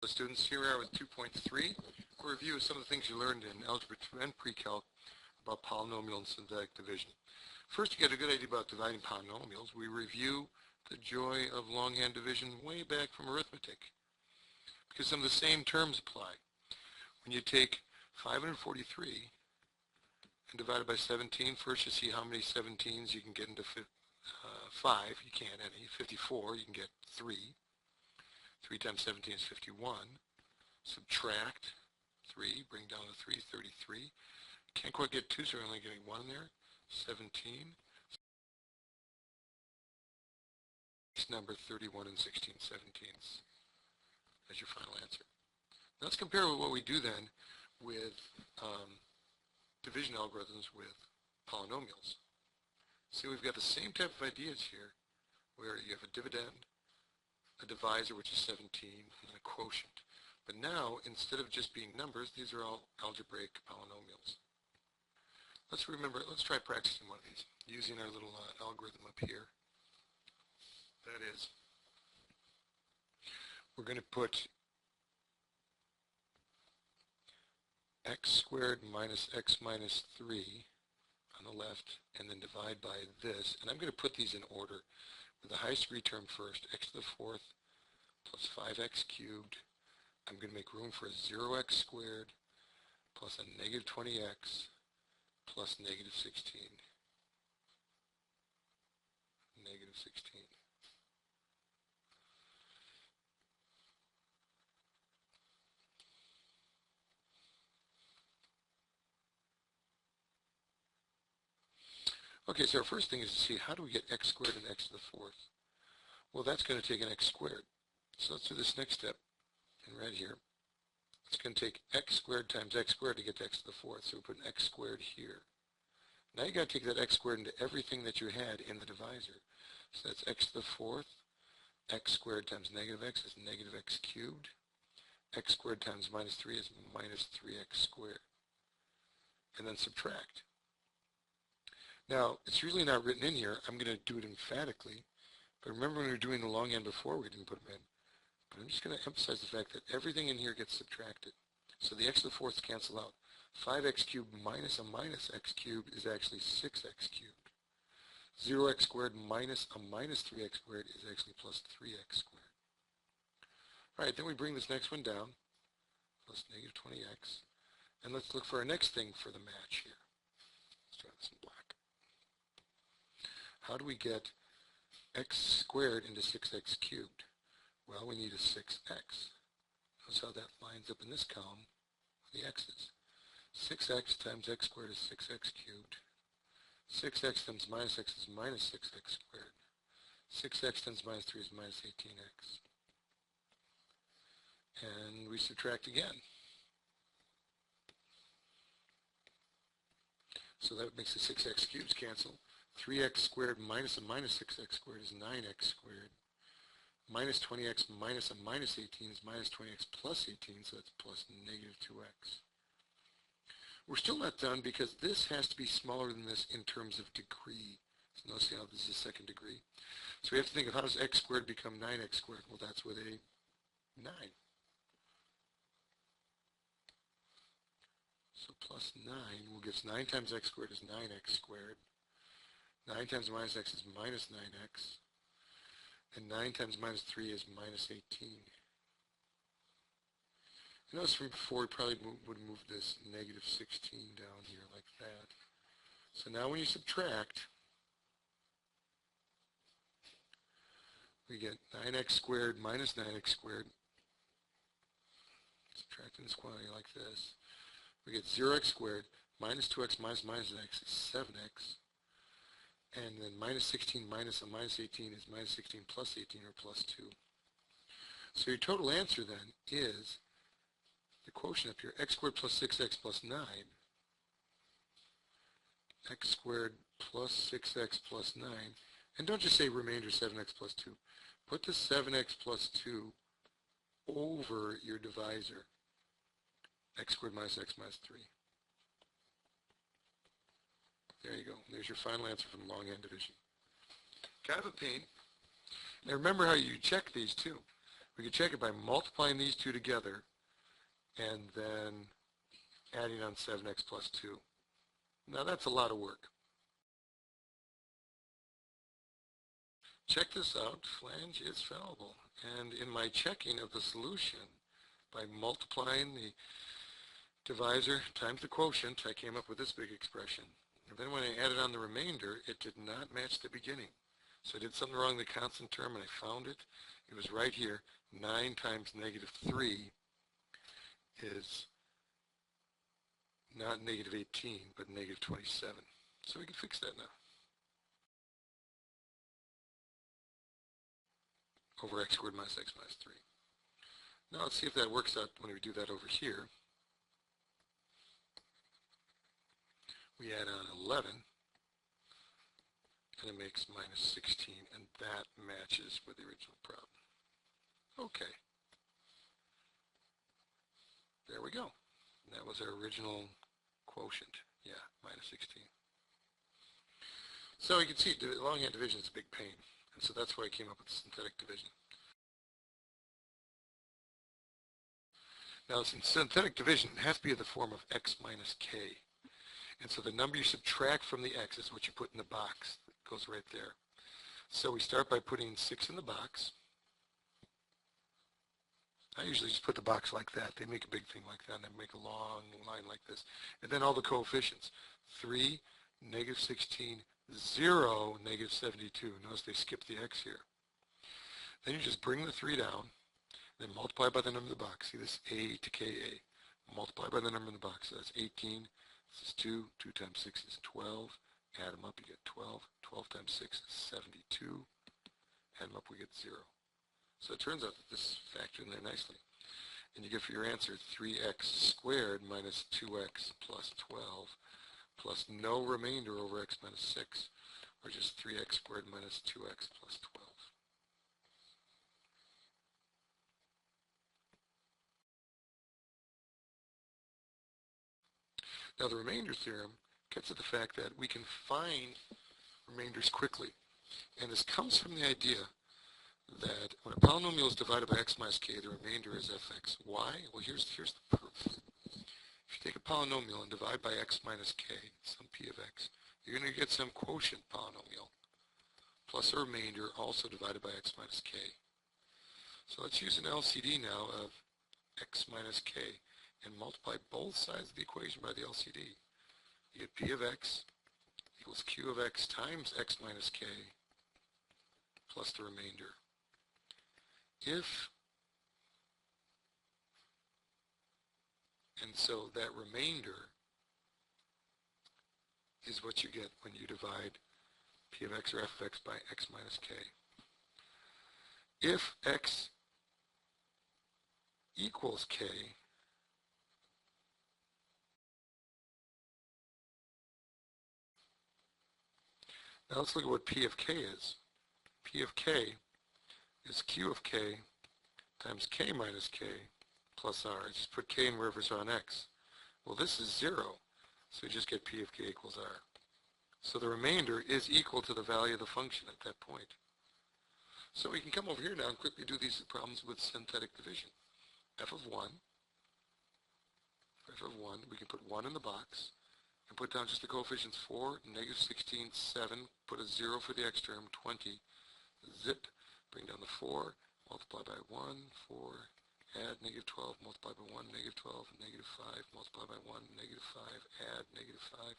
The students, here we are with 2.3. We'll review some of the things you learned in Algebra 2 and Pre-Calc about polynomial and synthetic division. First, to get a good idea about dividing polynomials, we review the joy of longhand division way back from arithmetic, because some of the same terms apply. When you take 543 and divide it by 17, first you see how many 17s you can get into 5. You can't any. 54, you can get 3. 3 times 17 is 51. Subtract 3, bring down the 3, 33. Can't quite get 2, so we're only getting 1 there. 17. It's number 31 and 16/17 as your final answer. Now let's compare with what we do then with division algorithms with polynomials. See, we've got the same type of ideas here, where you have a dividend, a divisor, which is 17, and a quotient. But now, instead of just being numbers, these are all algebraic polynomials. Let's try practicing one of these, using our little algorithm up here. That is, we're going to put x squared minus x minus 3 on the left, and then divide by this. And I'm going to put these in order, with the highest degree term first, x to the 4th plus 5x cubed. I'm going to make room for a 0x squared plus a negative 20x plus negative 16. Negative 16. Okay, so our first thing is to see how do we get x squared and x to the 4th. Well, that's going to take an x squared. So let's do this next step in red here. It's going to take x squared times x squared to get to x to the 4th. So we put an x squared here. Now you got to take that x squared into everything that you had in the divisor. So that's x to the 4th. X squared times negative x is negative x cubed. X squared times minus 3 is minus 3x squared. And then subtract. Now, it's really not written in here. I'm going to do it emphatically. But remember when we were doing the longhand before, we didn't put them in. But I'm just going to emphasize the fact that everything in here gets subtracted. So the x to the 4ths cancel out. 5x cubed minus a minus x cubed is actually 6x cubed. 0x squared minus a minus 3x squared is actually plus 3x squared. All right, then we bring this next one down, plus negative 20x. And let's look for our next thing for the match here. Let's try this in black. How do we get x squared into 6x cubed? Well, we need a 6x. Notice how that lines up in this column with the x's. 6x times x squared is 6x cubed. 6x times minus x is minus 6x squared. 6x times minus 3 is minus 18x. And we subtract again. So that makes the 6x cubes cancel. 3x squared minus a minus 6x squared is 9x squared. Minus 20x minus a minus 18 is minus 20x plus 18, so that's plus negative 2x. We're still not done because this has to be smaller than this in terms of degree. So notice how this is second degree. So we have to think of how does x squared become 9x squared? Well, that's with a 9. So plus 9 will give us 9 times x squared is 9x squared. 9 times minus x is minus 9x. And 9 times minus 3 is minus 18. You notice from before we probably would move this negative 16 down here like that. So now when you subtract, we get 9x squared minus 9x squared. Subtracting this quantity like this. We get 0x squared minus 2x minus minus x is 7x. And then minus 16 minus a minus 18 is minus 16 plus 18 or plus 2. So your total answer then is the quotient up here, x squared plus 6x plus 9, x squared plus 6x plus 9, and don't just say remainder 7x plus 2. Put the 7x plus 2 over your divisor, x squared minus x minus 3. There you go. There's your final answer from longhand division. Kind of a pain. Now remember how you check these too. We could check it by multiplying these two together and then adding on 7x plus 2. Now that's a lot of work. Check this out, flange is fallible. And in my checking of the solution, by multiplying the divisor times the quotient, I came up with this big expression. And then when I added on the remainder, it did not match the beginning. So I did something wrong in the constant term and I found it. It was right here. 9 times negative 3 is not negative 18, but negative 27. So we can fix that now. Over x squared minus x minus 3. Now let's see if that works out when we do that over here. We add on 11, and it makes minus 16, and that matches with the original problem. Okay. There we go. And that was our original quotient. Yeah, minus 16. So you can see longhand division is a big pain. And so that's why I came up with synthetic division. Now, synthetic division has to be in the form of x minus k. And so the number you subtract from the x is what you put in the box. It goes right there. So we start by putting 6 in the box. I usually just put the box like that. They make a big thing like that, and they make a long line like this. And then all the coefficients. 3, negative 16, 0, negative 72. Notice they skipped the x here. Then you just bring the 3 down, then multiply by the number of the box. See this a to ka. Multiply by the number in the box. So that's 18. This is 2. 2 times 6 is 12. Add them up, you get 12. 12 times 6 is 72. Add them up, we get 0. So it turns out that this factored in there nicely. And you get for your answer 3x squared minus 2x plus 12 plus no remainder over x minus 6, or just 3x squared minus 2x plus 12. Now the remainder theorem gets at the fact that we can find remainders quickly. And this comes from the idea that when a polynomial is divided by x minus k, the remainder is fx. Why? Well, here's the proof. If you take a polynomial and divide by x minus k, some p of x, you're going to get some quotient polynomial plus a remainder also divided by x minus k. So let's use an LCD now of x minus k and multiply both sides of the equation by the LCD. You get p of x equals q of x times x minus k plus the remainder. And so that remainder is what you get when you divide p of x or f of x by x minus k. If x equals k, now let's look at what p of k is. P of k is q of k times k minus k plus r. I just put k in wherever it's on x. Well, this is 0, so you just get p of k equals r. So the remainder is equal to the value of the function at that point. So we can come over here now and quickly do these problems with synthetic division. F of 1, we can put 1 in the box and put down just the coefficients 4, negative 16, 7, put a 0 for the x term, 20, zip, bring down the 4, multiply by 1, 4, add negative 12, multiply by 1, negative 12, negative 5, multiply by 1, negative 5, add negative 5,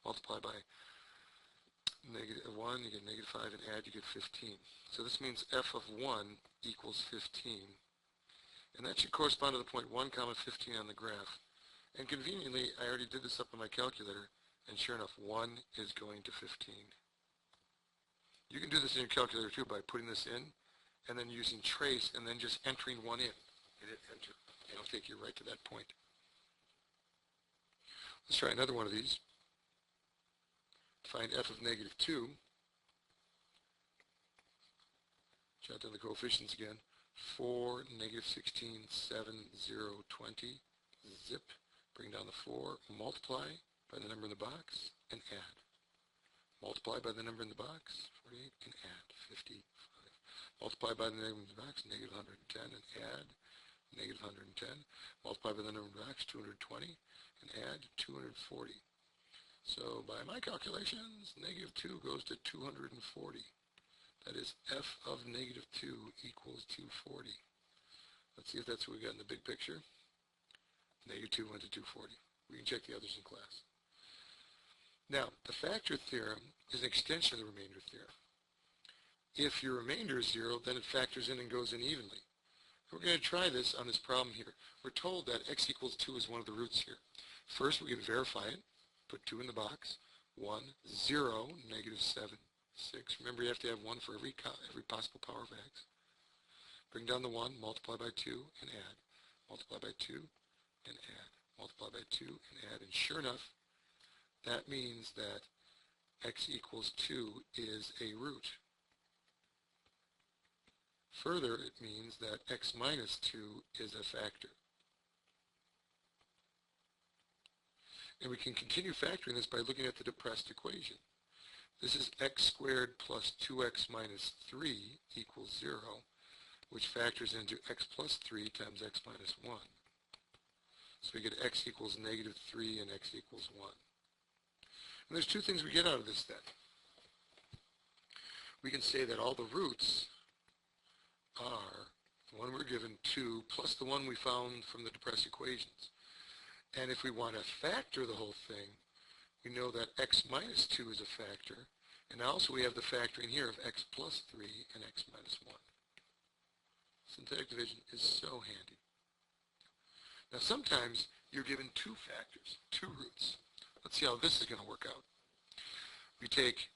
multiply by negative 1, you get negative 5, and add, you get 15. So this means f of 1 equals 15. And that should correspond to the point 1, 15 on the graph. And conveniently, I already did this up on my calculator, and sure enough, 1 is going to 15. You can do this in your calculator too by putting this in, and then using trace, and then just entering 1 in. And hit enter. And it'll take you right to that point. Let's try another one of these. Find f of negative 2. Jot down the coefficients again. 4, negative 16, 7, 0, 20. Zip. Bring down the 4. Multiply by the number in the box and add. Multiply by the number in the box, 48, and add, 55. multiply by the number in the box, negative 110, and add negative 110. Multiply by the number in the box, 220, and add 240. So by my calculations, negative 2 goes to 240. That is f of negative 2 equals 240. Let's see if that's what we got in the big picture. Negative 2 went to 240. We can check the others in class. Now, the factor theorem is an extension of the remainder theorem. If your remainder is 0, then it factors in and goes in evenly. We're going to try this on this problem here. We're told that x equals 2 is one of the roots here. First, we're going to verify it. Put 2 in the box. 1, 0, negative 7, 6. Remember, you have to have 1 for every possible power of x. Bring down the 1, multiply by 2, and add. Multiply by 2, and add. Multiply by 2, and add. And sure enough, that means that x equals 2 is a root. Further, it means that x minus 2 is a factor. And we can continue factoring this by looking at the depressed equation. This is x squared plus 2x minus 3 equals 0, which factors into x plus 3 times x minus 1. So we get x equals negative 3 and x equals 1. And there's two things we get out of this then. We can say that all the roots are the one we're given 2 plus the one we found from the depressed equations. And if we want to factor the whole thing, we know that x minus 2 is a factor. And also we have the factoring here of x plus 3 and x minus 1. Synthetic division is so handy. Now sometimes you're given 2 factors, 2 roots. Let's see how this is going to work out. We take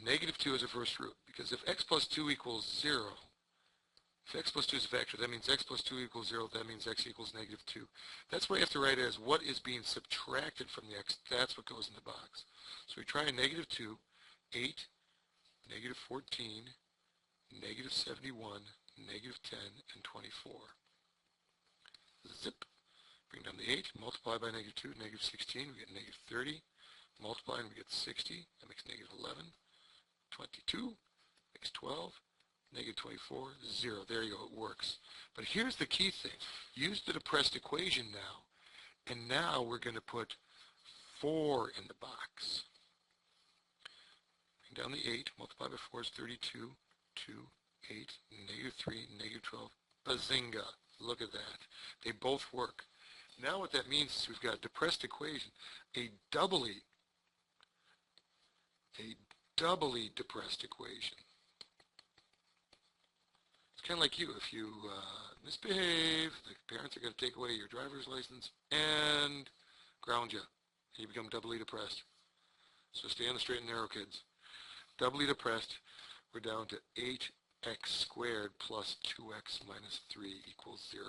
negative 2 as a first root, because if x plus 2 equals 0, if x plus 2 is a factor, that means x plus 2 equals 0, that means x equals negative 2. That's why you have to write it as what is being subtracted from the x. That's what goes in the box. So we try a negative 2, 8, negative 14, negative 71, negative 10, and 24. Zip. Bring down the 8, multiply by negative 2, negative 16, we get negative 30. Multiply and we get 60, that makes negative 11. 22 makes 12. Negative 24, 0. There you go, it works. But here's the key thing. Use the depressed equation now, and now we're going to put 4 in the box. Bring down the 8, multiply by 4 is 32, 2, 8, negative 3, negative 12. Bazinga. Look at that. They both work. Now what that means is we've got a depressed equation, a doubly depressed equation. It's kind of like you. If you misbehave, the parents are going to take away your driver's license and ground you. And you become doubly depressed. So stay on the straight and narrow, kids. Doubly depressed, we're down to 8x squared plus 2x minus 3 equals 0.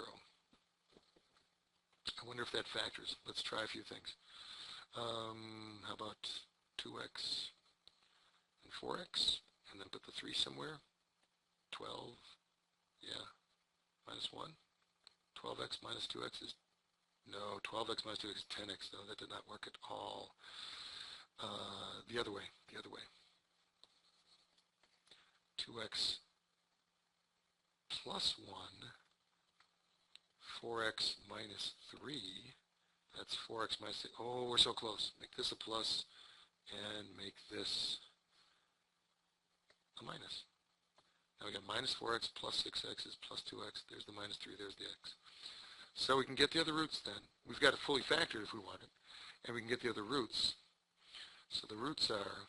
I wonder if that factors. Let's try a few things. How about 2x and 4x, and then put the 3 somewhere? 12, yeah, minus 1. 12x minus 2x is, no, 12x minus 2x is 10x, though. That did not work at all. The other way. 2x plus 1, 4x minus 3, that's 4x minus 3. Oh, we're so close. Make this a plus and make this a minus. Now we got minus 4x plus 6x is plus 2x. There's the minus 3, there's the x. So we can get the other roots then. We've got it fully factored if we want it. And we can get the other roots. So the roots are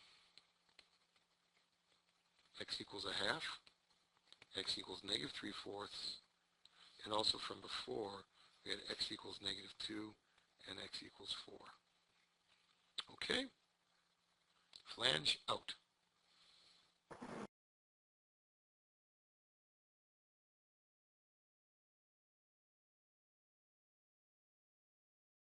x equals a half, x equals negative 3/4, and also from before, we had x equals negative 2 and x equals 4. Okay? Flange out.